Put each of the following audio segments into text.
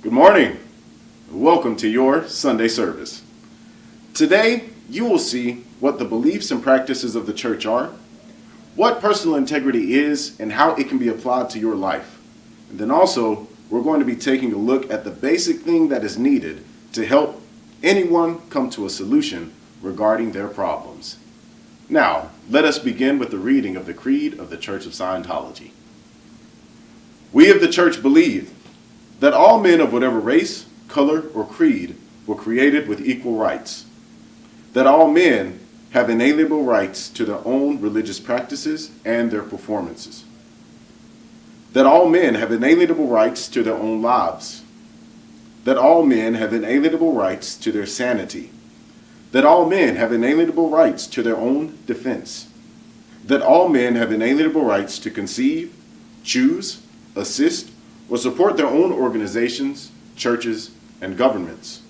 Good morning. Welcome to your Sunday service. Today, you will see what the beliefs and practices of the church are, what personal integrity is, and how it can be applied to your life. And then also, we're going to be taking a look at the basic thing that is needed to help anyone come to a solution regarding their problems. Now, let us begin with the reading of the Creed of the Church of Scientology. We of the church believe that all men of whatever race, color, or creed were created with equal rights, that all men have inalienable rights to their own religious practices and their performances, that all men have inalienable rights to their own lives, that all men have inalienable rights to their sanity, that all men have inalienable rights to their own defense, that all men have inalienable rights to conceive, choose, assist, or support their own organizations, churches, and governments,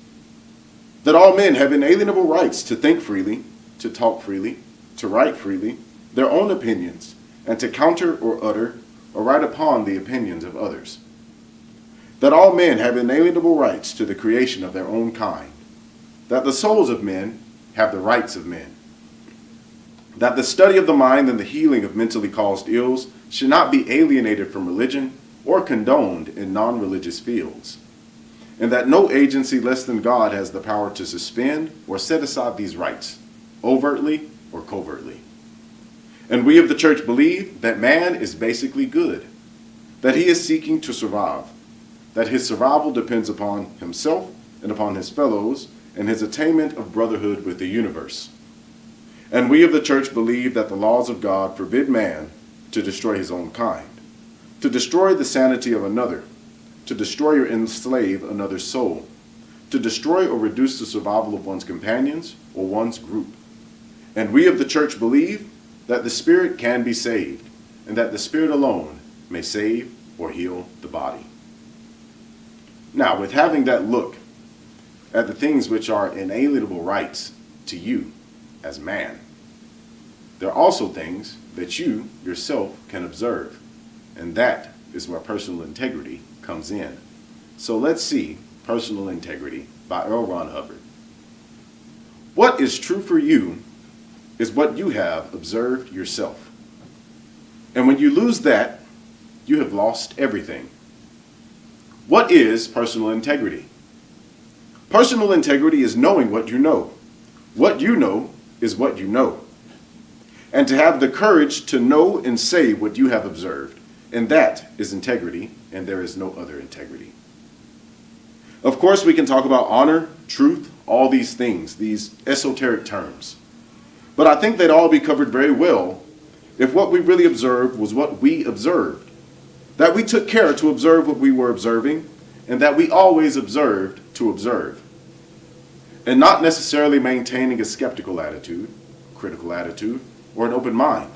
that all men have inalienable rights to think freely, to talk freely, to write freely, their own opinions, and to counter or utter or write upon the opinions of others, that all men have inalienable rights to the creation of their own kind, that the souls of men have the rights of men, that the study of the mind and the healing of mentally caused ills should not be alienated from religion or condoned in non-religious fields, and that no agency less than God has the power to suspend or set aside these rights, overtly or covertly. And we of the church believe that man is basically good, that he is seeking to survive, that his survival depends upon himself and upon his fellows and his attainment of brotherhood with the universe. And we of the church believe that the laws of God forbid man to destroy his own kind, to destroy the sanity of another, to destroy or enslave another's soul, to destroy or reduce the survival of one's companions or one's group. And we of the church believe that the spirit can be saved, and that the spirit alone may save or heal the body. Now, with having that look at the things which are inalienable rights to you as man, there are also things that you yourself can observe, and that is where personal integrity comes in. So let's see Personal Integrity by L. Ron Hubbard. What is true for you is what you have observed yourself. And when you lose that, you have lost everything. What is personal integrity? Personal integrity is knowing what you know. What you know is what you know. And to have the courage to know and say what you have observed. And that is integrity, and there is no other integrity. Of course, we can talk about honor, truth, all these things, these esoteric terms. But I think they'd all be covered very well if what we really observed was what we observed. That we took care to observe what we were observing, and that we always observed to observe. And not necessarily maintaining a skeptical attitude, critical attitude, or an open mind,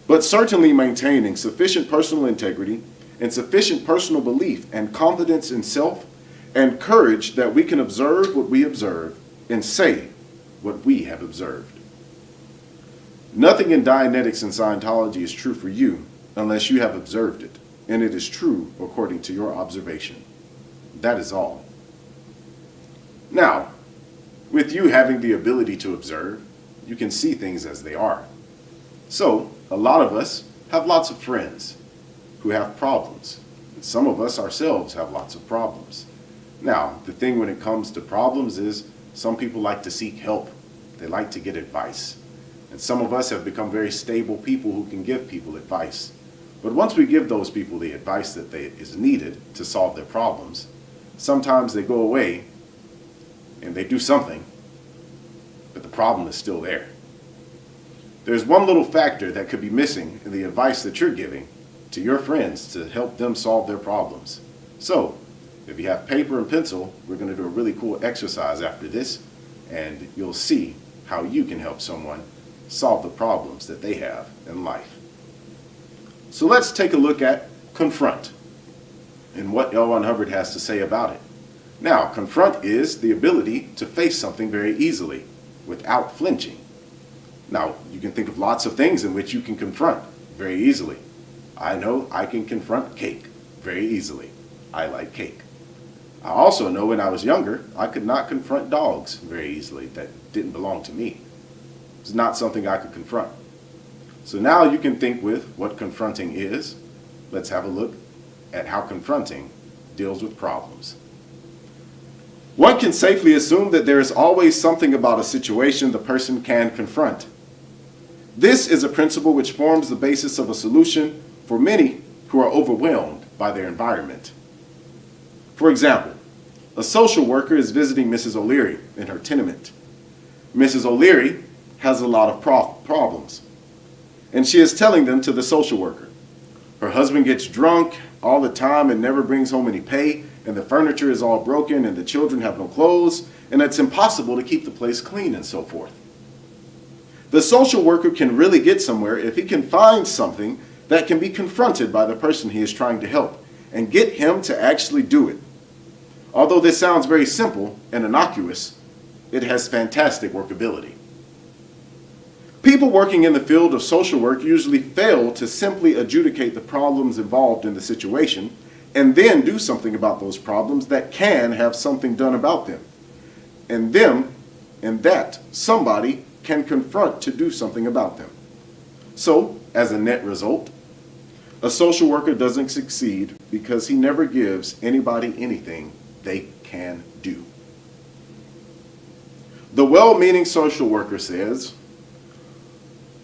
but certainly maintaining sufficient personal integrity and sufficient personal belief and confidence in self and courage that we can observe what we observe and say what we have observed. Nothing in Dianetics and Scientology is true for you unless you have observed it, and it is true according to your observation. That is all. Now, with you having the ability to observe, you can see things as they are. So, a lot of us have lots of friends who have problems. And some of us ourselves have lots of problems. Now, the thing when it comes to problems is some people like to seek help. They like to get advice. And some of us have become very stable people who can give people advice. But once we give those people the advice that is needed to solve their problems, sometimes they go away and they do something, but the problem is still there. There's one little factor that could be missing in the advice that you're giving to your friends to help them solve their problems. So, if you have paper and pencil, we're going to do a really cool exercise after this, and you'll see how you can help someone solve the problems that they have in life. So let's take a look at Confront and what L. Ron Hubbard has to say about it. Now, confront is the ability to face something very easily without flinching. Now, you can think of lots of things in which you can confront very easily. I know I can confront cake very easily. I like cake. I also know when I was younger, I could not confront dogs very easily that didn't belong to me. It's not something I could confront. So now you can think with what confronting is. Let's have a look at how confronting deals with problems. One can safely assume that there is always something about a situation the person can confront. This is a principle which forms the basis of a solution for many who are overwhelmed by their environment. For example, a social worker is visiting Mrs. O'Leary in her tenement. Mrs. O'Leary has a lot of problems, and she is telling them to the social worker. Her husband gets drunk all the time and never brings home any pay, and the furniture is all broken, and the children have no clothes, and it's impossible to keep the place clean and so forth. The social worker can really get somewhere if he can find something that can be confronted by the person he is trying to help and get him to actually do it. Although this sounds very simple and innocuous, it has fantastic workability. People working in the field of social work usually fail to simply adjudicate the problems involved in the situation and then do something about those problems that can have something done about them. And that somebody can confront to do something about them. So, as a net result, a social worker doesn't succeed because he never gives anybody anything they can do. The well-meaning social worker says,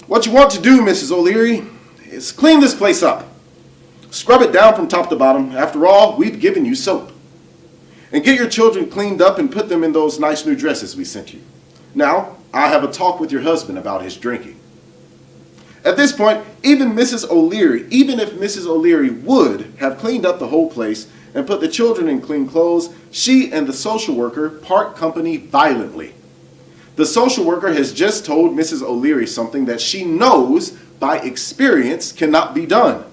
"What you want to do, Mrs. O'Leary, is clean this place up. Scrub it down from top to bottom. After all, we've given you soap. And get your children cleaned up and put them in those nice new dresses we sent you. Now, I'll have a talk with your husband about his drinking." At this point, even if Mrs. O'Leary would have cleaned up the whole place and put the children in clean clothes, she and the social worker part company violently. The social worker has just told Mrs. O'Leary something that she knows by experience cannot be done.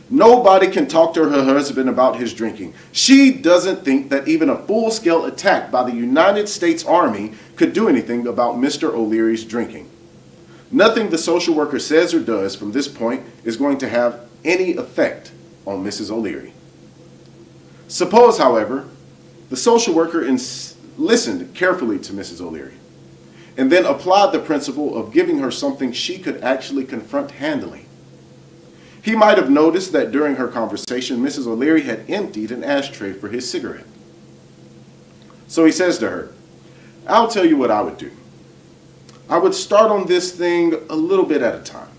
Nobody can talk to her husband about his drinking. She doesn't think that even a full-scale attack by the United States Army could do anything about Mr. O'Leary's drinking. Nothing the social worker says or does from this point is going to have any effect on Mrs. O'Leary. Suppose, however, the social worker listened carefully to Mrs. O'Leary and then applied the principle of giving her something she could actually confront handily. He might have noticed that during her conversation, Mrs. O'Leary had emptied an ashtray for his cigarette. So he says to her, "I'll tell you what I would do. I would start on this thing a little bit at a time,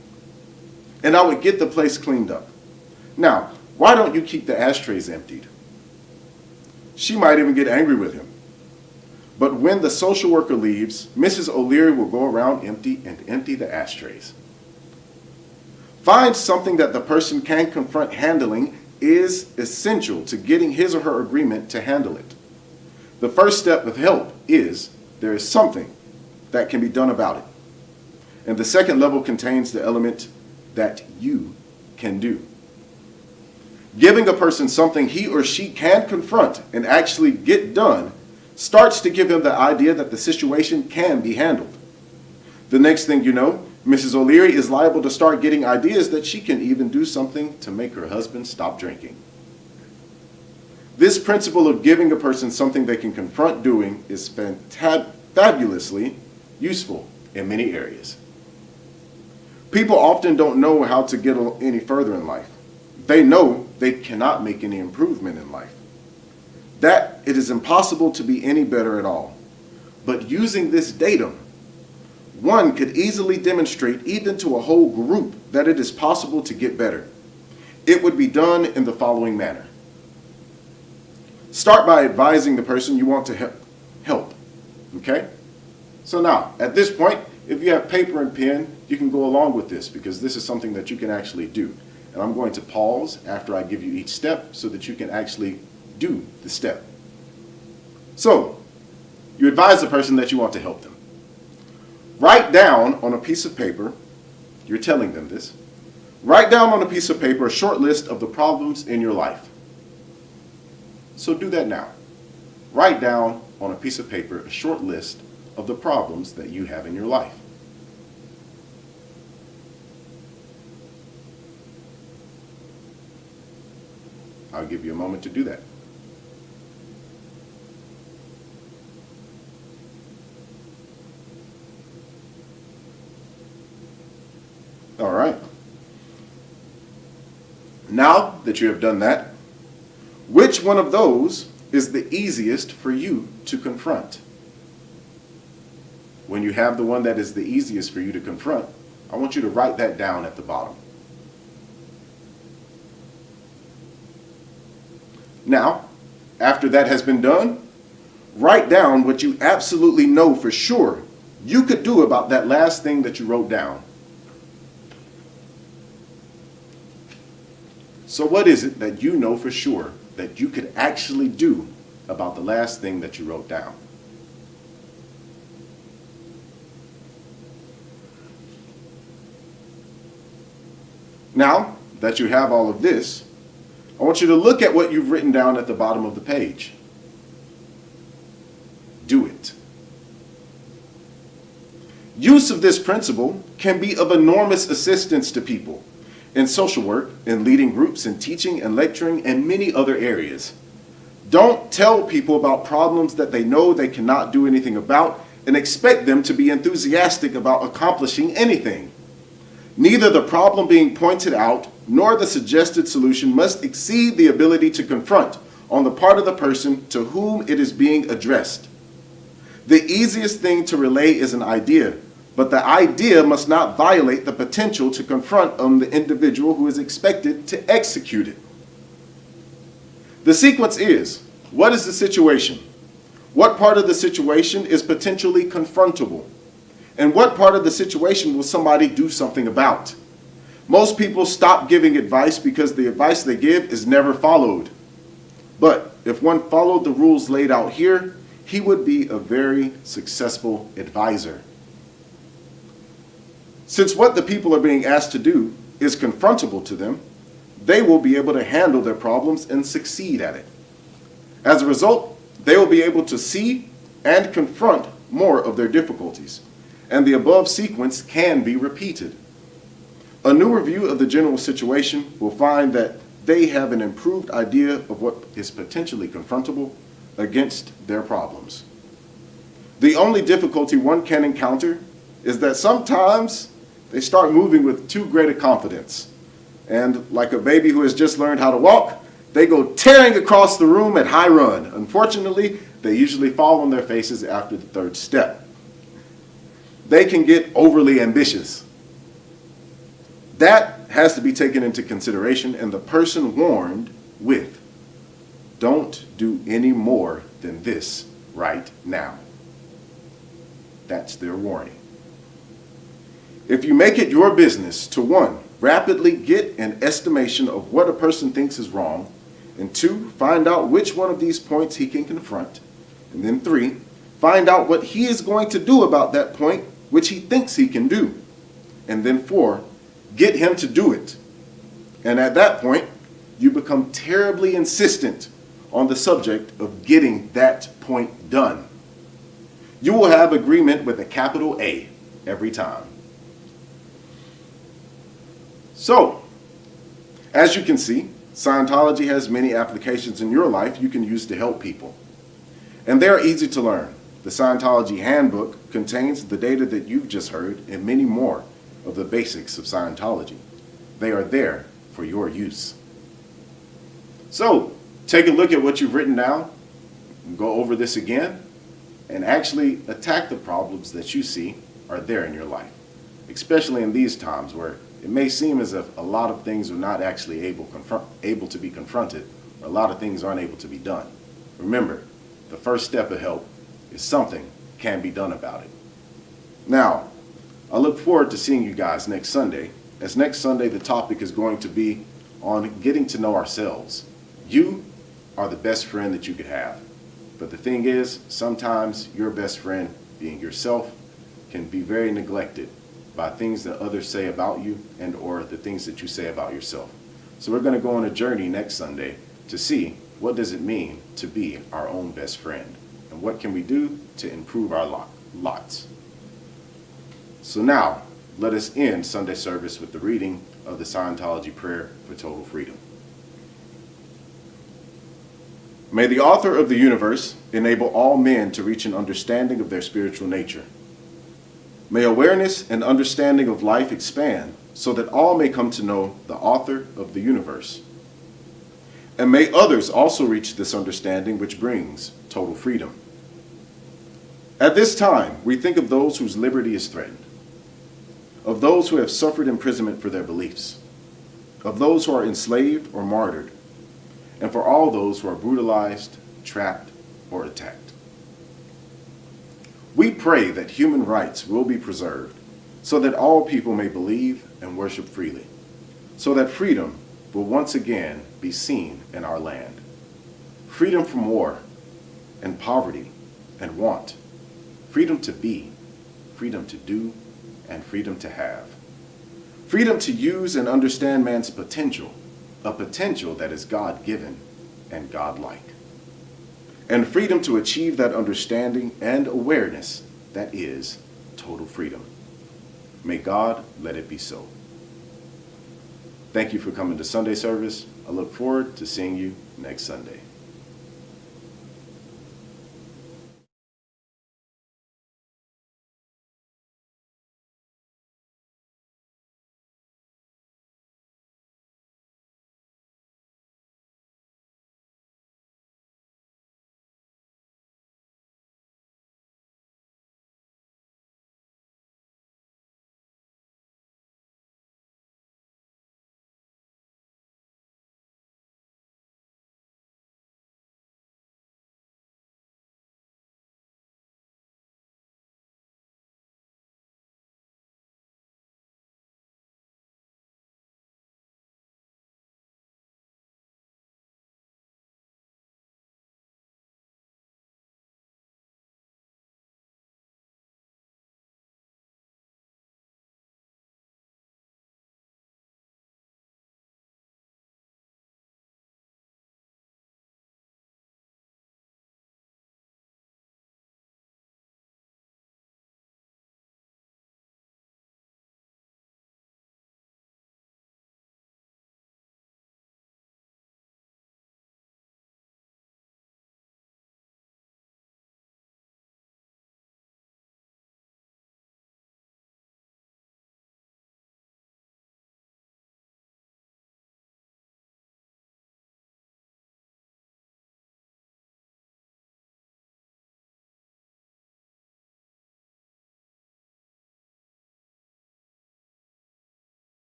and I would get the place cleaned up. Now, why don't you keep the ashtrays emptied?" She might even get angry with him. But when the social worker leaves, Mrs. O'Leary will go around empty the ashtrays. Find something that the person can confront handling is essential to getting his or her agreement to handle it. The first step of help is there is something that can be done about it. And the second level contains the element that you can do. Giving a person something he or she can confront and actually get done starts to give him the idea that the situation can be handled. The next thing you know, Mrs. O'Leary is liable to start getting ideas that she can even do something to make her husband stop drinking. This principle of giving a person something they can confront doing is fabulously useful in many areas. People often don't know how to get any further in life. They know they cannot make any improvement in life, that it is impossible to be any better at all. But using this datum, one could easily demonstrate even to a whole group that it is possible to get better. It would be done in the following manner. Start by advising the person you want to help. Okay? So now, at this point, if you have paper and pen, you can go along with this because this is something that you can actually do. And I'm going to pause after I give you each step so that you can actually do the step. So, you advise the person that you want to help them. Write down on a piece of paper, you're telling them this, write down on a piece of paper a short list of the problems in your life. So do that now. Write down on a piece of paper a short list of the problems that you have in your life. I'll give you a moment to do that. Now that you have done that, which one of those is the easiest for you to confront? When you have the one that is the easiest for you to confront, I want you to write that down at the bottom. Now, after that has been done, write down what you absolutely know for sure you could do about that last thing that you wrote down. So what is it that you know for sure that you could actually do about the last thing that you wrote down? Now that you have all of this, I want you to look at what you've written down at the bottom of the page. Do it. Use of this principle can be of enormous assistance to people in social work, in leading groups, in teaching and lecturing, and many other areas. Don't tell people about problems that they know they cannot do anything about and expect them to be enthusiastic about accomplishing anything. Neither the problem being pointed out nor the suggested solution must exceed the ability to confront on the part of the person to whom it is being addressed. The easiest thing to relay is an idea, but the idea must not violate the potential to confront on the individual who is expected to execute it. The sequence is, what is the situation? What part of the situation is potentially confrontable? And what part of the situation will somebody do something about? Most people stop giving advice because the advice they give is never followed. But if one followed the rules laid out here, he would be a very successful advisor. Since what the people are being asked to do is confrontable to them, they will be able to handle their problems and succeed at it. As a result, they will be able to see and confront more of their difficulties, and the above sequence can be repeated. A new review of the general situation will find that they have an improved idea of what is potentially confrontable against their problems. The only difficulty one can encounter is that sometimes they start moving with too great a confidence. And like a baby who has just learned how to walk, they go tearing across the room at high run. Unfortunately, they usually fall on their faces after the third step. They can get overly ambitious. That has to be taken into consideration and the person warned with, don't do any more than this right now. That's their warning. If you make it your business to 1, rapidly get an estimation of what a person thinks is wrong, and 2, find out which one of these points he can confront, and then 3, find out what he is going to do about that point which he thinks he can do, and then 4, get him to do it. And at that point, you become terribly insistent on the subject of getting that point done. You will have agreement with a capital A every time. So, as you can see, Scientology has many applications in your life you can use to help people. And they are easy to learn. The Scientology Handbook contains the data that you've just heard and many more of the basics of Scientology. They are there for your use. So, take a look at what you've written down, go over this again, and actually attack the problems that you see are there in your life, especially in these times where it may seem as if a lot of things are not actually able to be confronted, or a lot of things aren't able to be done. Remember, the first step of help is something can be done about it. Now, I look forward to seeing you guys next Sunday, as next Sunday the topic is going to be on getting to know ourselves. You are the best friend that you could have. But the thing is, sometimes your best friend, being yourself, can be very neglected by things that others say about you and or the things that you say about yourself. So we're going to go on a journey next Sunday to see what does it mean to be our own best friend and what can we do to improve our lots. So now, let us end Sunday service with the reading of the Scientology Prayer for Total Freedom. May the author of the universe enable all men to reach an understanding of their spiritual nature. May awareness and understanding of life expand so that all may come to know the author of the universe. And may others also reach this understanding which brings total freedom. At this time, we think of those whose liberty is threatened, of those who have suffered imprisonment for their beliefs, of those who are enslaved or martyred, and for all those who are brutalized, trapped, or attacked. We pray that human rights will be preserved so that all people may believe and worship freely, so that freedom will once again be seen in our land. Freedom from war and poverty and want, freedom to be, freedom to do, and freedom to have. Freedom to use and understand man's potential, a potential that is God-given and God-like. And freedom to achieve that understanding and awareness that is total freedom. May God let it be so. Thank you for coming to Sunday service. I look forward to seeing you next Sunday.